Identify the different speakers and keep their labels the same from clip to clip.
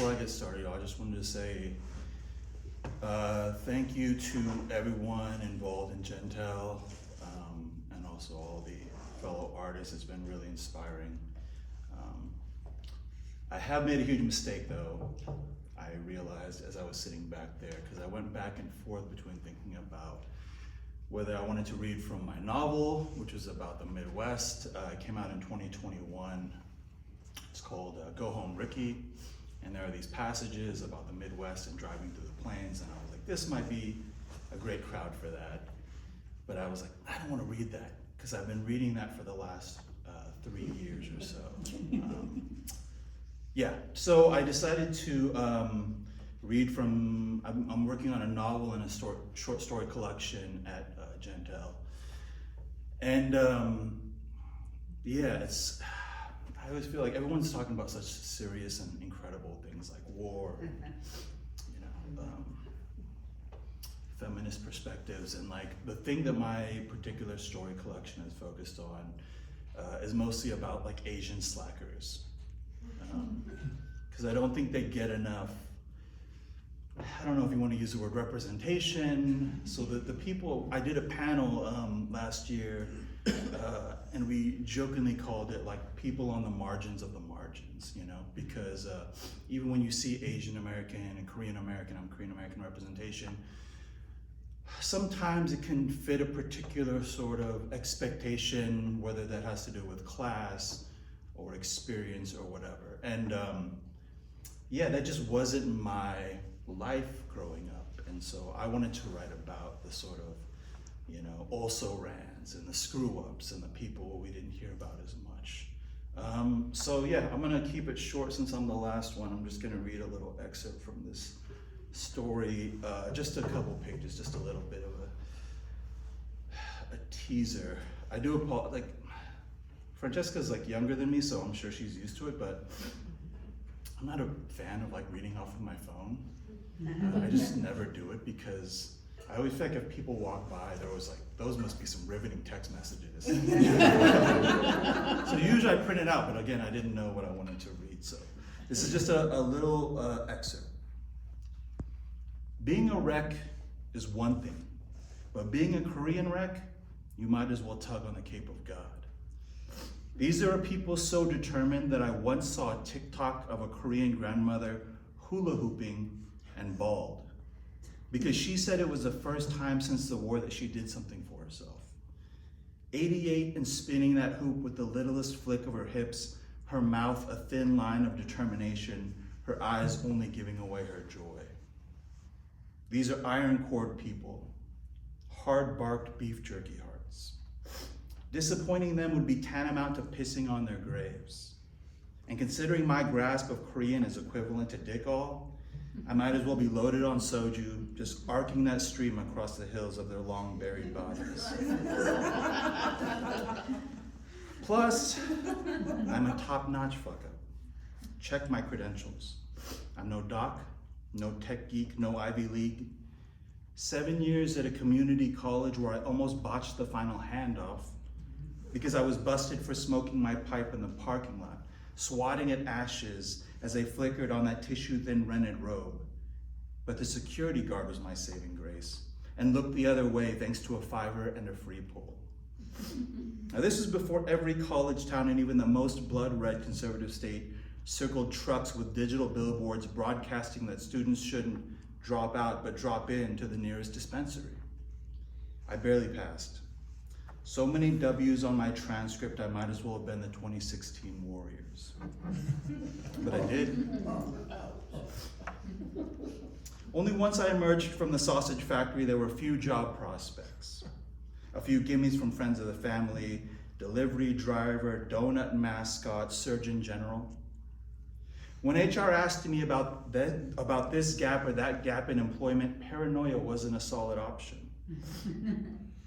Speaker 1: before I get started, I just wanted to say thank you to everyone involved in Jentel, and also all the fellow artists. It's been really inspiring. I have made a huge mistake though, I realized as I was sitting back there, because I went back and forth between thinking about whether I wanted to read from my novel, which is about the Midwest. It came out in 2021. It's called Go Home Ricky. And there are these passages about the Midwest and driving through the plains. And I was like, this might be a great crowd for that. But I was like, I don't want to read that because I've been reading that for the last 3 years or so. Yeah, so I decided to read from, I'm working on a novel and a short story collection at Jentel. And yeah, I always feel like everyone's talking about such serious and incredible things like war, feminist perspectives, and like the thing that my particular story collection is focused on is mostly about like Asian slackers. Because I don't think they get enough, I don't know if you want to use the word representation. So the people, I did a panel last year and we jokingly called it like people on the margins of the margins, because even when you see Asian American and Korean American, I'm Korean American representation, sometimes it can fit a particular sort of expectation, whether that has to do with class or experience or whatever. And yeah, that just wasn't my life growing up. And so I wanted to write about the sort of, also-rans and the screw-ups and the people we didn't hear about as much. So yeah, I'm gonna keep it short since I'm the last one. I'm just gonna read a little excerpt from this story, just a couple pages, just a little bit of a teaser. I do apologize, like, Francesca's like younger than me, so I'm sure she's used to it, but I'm not a fan of like reading off of my phone. I just never do it because I always feel like if people walk by, they're always like, those must be some riveting text messages. So usually I print it out, but again, I didn't know what I wanted to read. So this is just a little excerpt. Being a wreck is one thing, but being a Korean wreck, you might as well tug on the Cape of God. These are people so determined that I once saw a TikTok of a Korean grandmother hula hooping and bald because she said it was the first time since the war that she did something for herself. 88 and spinning that hoop with the littlest flick of her hips, her mouth a thin line of determination, her eyes only giving away her joy. These are iron cord people, hard-barked beef jerky hearts. Disappointing them would be tantamount to pissing on their graves. And considering my grasp of Korean is equivalent to dick all, I might as well be loaded on soju, just arcing that stream across the hills of their long buried bodies. Plus, I'm a top-notch fuck-up. Check my credentials. I'm no doc, no tech geek, no Ivy League. 7 years at a community college where I almost botched the final handoff because I was busted for smoking my pipe in the parking lot, swatting at ashes as they flickered on that tissue-thin rented robe. But the security guard was my saving grace and looked the other way thanks to a $5 and a free pull. Now this was before every college town and even the most blood-red conservative state circled trucks with digital billboards broadcasting that students shouldn't drop out but drop in to the nearest dispensary. I barely passed. So many W's on my transcript, I might as well have been the 2016 Warriors. But I did. Only once I emerged from the sausage factory, there were few job prospects. A few gimmies from friends of the family, delivery driver, donut mascot, surgeon general. When HR asked me about this gap or that gap in employment, paranoia wasn't a solid option.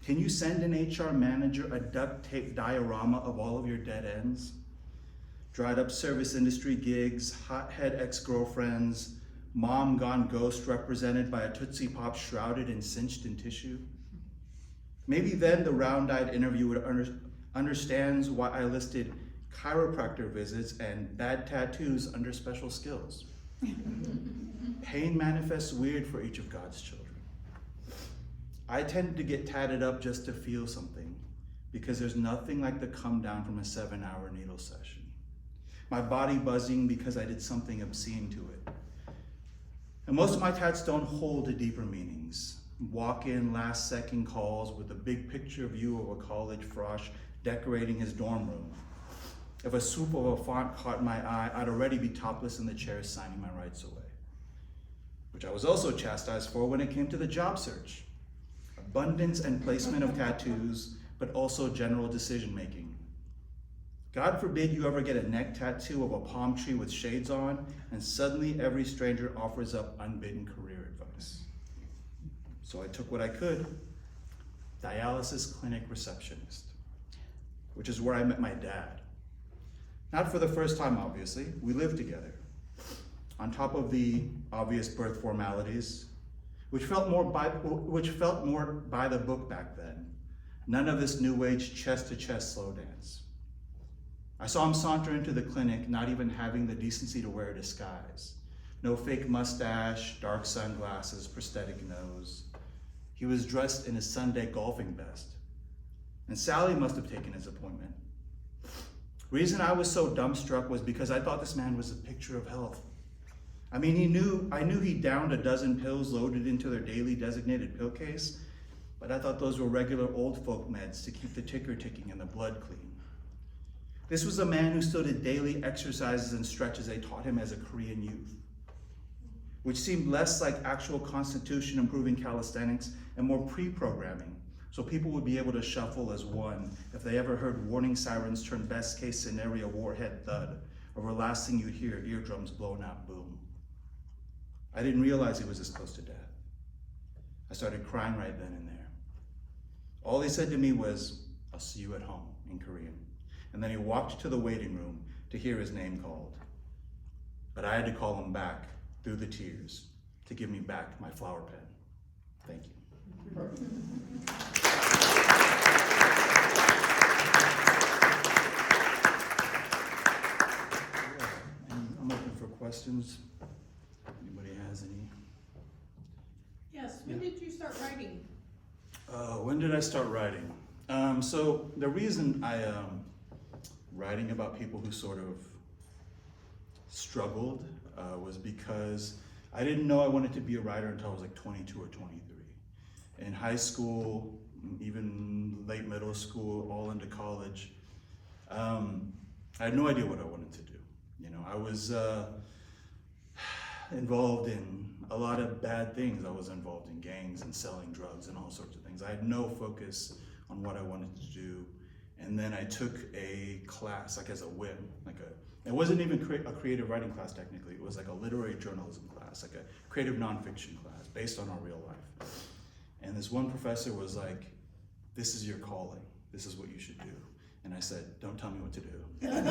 Speaker 1: Can you send an HR manager a duct tape diorama of all of your dead ends? Dried up service industry gigs, hothead ex-girlfriends, mom gone ghost represented by a Tootsie Pop shrouded and cinched in tissue? Maybe then the round-eyed interviewer understands why I listed chiropractor visits and bad tattoos under special skills. Pain manifests weird for each of God's children. I tend to get tatted up just to feel something, because there's nothing like the come down from a 7-hour needle session. My body buzzing because I did something obscene to it. And most of my tats don't hold to deeper meanings. Walk-in last-second calls with a big picture view of a college frosh decorating his dorm room. If a swoop of a font caught my eye, I'd already be topless in the chair signing my rights away. Which I was also chastised for when it came to the job search. Abundance and placement of tattoos, but also general decision-making. God forbid you ever get a neck tattoo of a palm tree with shades on, and suddenly every stranger offers up unbidden career advice. So I took what I could, dialysis clinic receptionist, which is where I met my dad. Not for the first time, obviously. We lived together. On top of the obvious birth formalities, which felt more by the book back then. None of this new age chest-to-chest slow dance. I saw him saunter into the clinic, not even having the decency to wear a disguise. No fake mustache, dark sunglasses, prosthetic nose. He was dressed in his Sunday golfing vest. And Sally must have taken his appointment. Reason I was so dumbstruck was because I thought this man was a picture of health. I mean, I knew he downed a dozen pills loaded into their daily designated pill case, but I thought those were regular old folk meds to keep the ticker ticking and the blood clean. This was a man who still did daily exercises and stretches they taught him as a Korean youth, which seemed less like actual constitution improving calisthenics and more pre-programming, so people would be able to shuffle as one if they ever heard warning sirens turn best case scenario warhead thud, over last thing you'd hear eardrums blown out boom. I didn't realize he was this close to death. I started crying right then and there. All he said to me was, "I'll see you at home," in Korean. And then he walked to the waiting room to hear his name called. But I had to call him back through the tears to give me back my flower pen. Thank you. I'm open for questions. Anybody has any?
Speaker 2: Yes, when did you start writing?
Speaker 1: When did I start writing? So the reason I am writing about people who sort of struggled was because I didn't know I wanted to be a writer until I was like 22 or 23. In high school, even late middle school, all into college, I had no idea what I wanted to do. You know, I was involved in a lot of bad things. I was involved in gangs and selling drugs and all sorts of things. I had no focus on what I wanted to do. And then I took a class, like as a whim, it wasn't even a creative writing class technically, it was like a literary journalism class, like a creative nonfiction class based on our real life. And this one professor was like, "This is your calling, this is what you should do." And I said, "Don't tell me what to do." And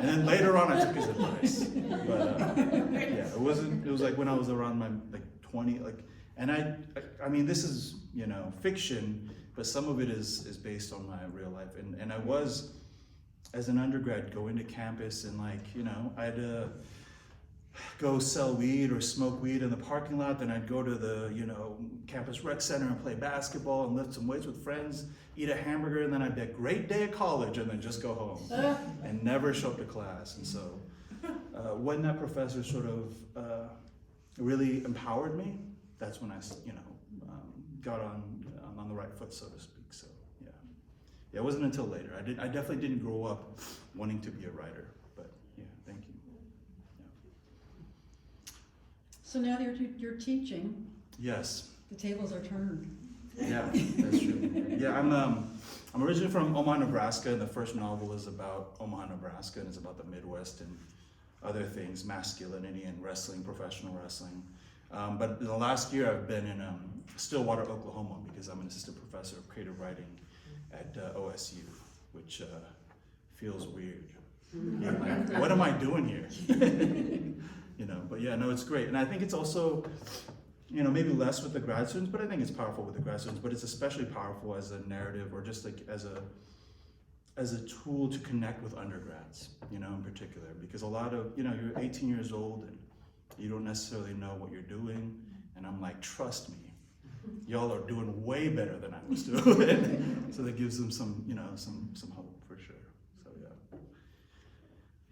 Speaker 1: then later on I took his advice. But yeah, it was like when I was around my 20, and I mean, this is, you know, fiction, but some of it is based on my real life. And I was, as an undergrad, going to campus and I'd go sell weed or smoke weed in the parking lot. Then I'd go to the, campus rec center and play basketball and lift some weights with friends, eat a hamburger, and then I'd be a great day at college and then just go home and never show up to class. And so when that professor sort of really empowered me, that's when I, got on the right foot, so to speak. So yeah, it wasn't until later. I definitely didn't grow up wanting to be a writer, but yeah, thank you. Yeah.
Speaker 3: So now you're teaching.
Speaker 1: Yes.
Speaker 3: The tables are turned.
Speaker 1: Yeah, that's true. Yeah, I'm originally from Omaha, Nebraska, and the first novel is about Omaha, Nebraska, and it's about the Midwest and other things, masculinity and wrestling, professional wrestling. But in the last year, I've been in Stillwater, Oklahoma, because I'm an assistant professor of creative writing at OSU, which feels weird. Like, what am I doing here? But yeah, no, it's great. And I think it's also, maybe less with the grad students, but I think it's powerful with the grad students, but it's especially powerful as a narrative or just like as as a tool to connect with undergrads, you know, in particular, because a lot of, you know, you're 18 years old and you don't necessarily know what you're doing, and I'm like, trust me, y'all are doing way better than I was doing. So that gives them some, you know, some hope for sure. So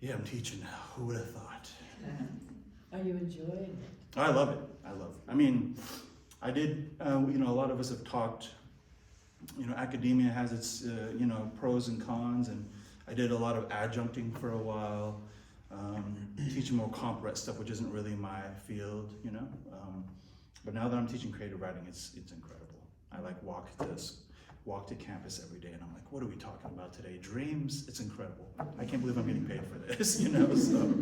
Speaker 1: yeah, I'm teaching now. Who would have thought?
Speaker 4: Are you enjoying it?
Speaker 1: I love it. I love it. I mean, I did. You know, a lot of us have talked. You know, academia has its you know, pros and cons, and I did a lot of adjuncting for a while, teaching more comp rhet stuff, which isn't really my field. You know. But now that I'm teaching creative writing, it's incredible. I like walk to campus every day, and I'm like, what are we talking about today? Dreams? It's incredible. I can't believe I'm getting paid for this, you know? So,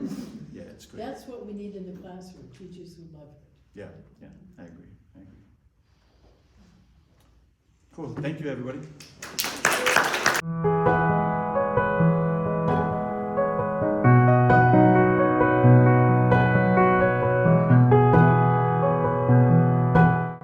Speaker 1: yeah, it's great.
Speaker 4: That's what we need in the classroom, teachers who love it.
Speaker 1: Yeah, I agree. Cool, thank you, everybody.